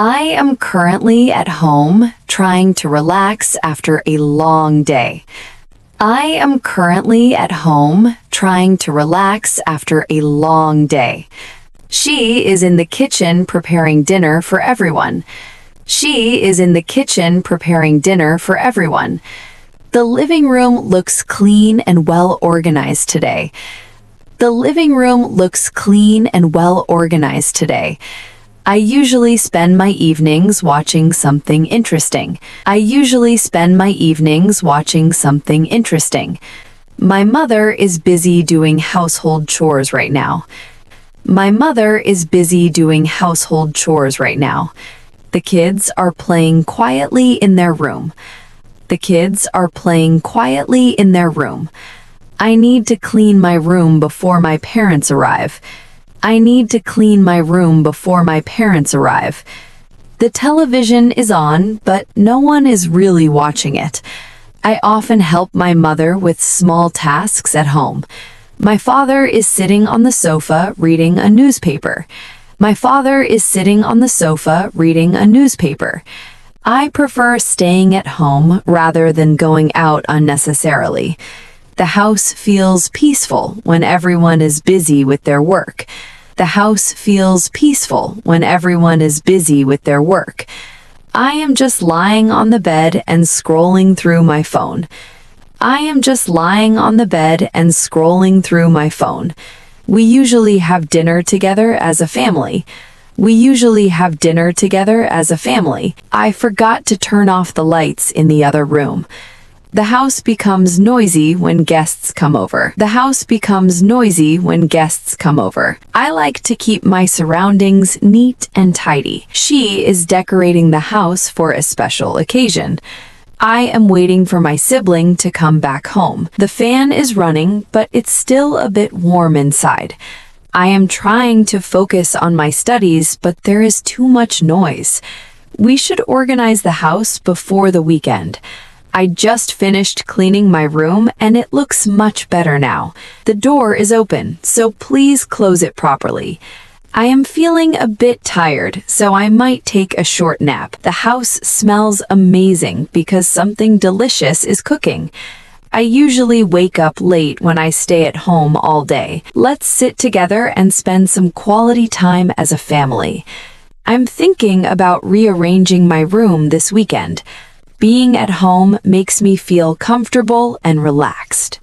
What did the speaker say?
I am currently at home trying to relax after a long day. I am currently at home trying to relax after a long day. She is in the kitchen preparing dinner for everyone. She is in the kitchen preparing dinner for everyone. The living room looks clean and well organized today. The living room looks clean and well organized today. I usually spend my evenings watching something interesting. I usually spend my evenings watching something interesting. My mother is busy doing household chores right now. My mother is busy doing household chores right now. The kids are playing quietly in their room. The kids are playing quietly in their room. I need to clean my room before my parents arrive. I need to clean my room before my parents arrive. The television is on, but no one is really watching it. I often help my mother with small tasks at home. My father is sitting on the sofa reading a newspaper. My father is sitting on the sofa reading a newspaper. I prefer staying at home rather than going out unnecessarily. The house feels peaceful when everyone is busy with their work. The house feels peaceful when everyone is busy with their work. I am just lying on the bed and scrolling through my phone. I am just lying on the bed and scrolling through my phone. We usually have dinner together as a family. We usually have dinner together as a family. I forgot to turn off the lights in the other room. The house becomes noisy when guests come over. The house becomes noisy when guests come over. I like to keep my surroundings neat and tidy. She is decorating the house for a special occasion. I am waiting for my sibling to come back home. The fan is running, but it's still a bit warm inside. I am trying to focus on my studies, but there is too much noise. We should organize the house before the weekend. I just finished cleaning my room and it looks much better now. The door is open, so please close it properly. I am feeling a bit tired, so I might take a short nap. The house smells amazing because something delicious is cooking. I usually wake up late when I stay at home all day. Let's sit together and spend some quality time as a family. I'm thinking about rearranging my room this weekend. Being at home makes me feel comfortable and relaxed.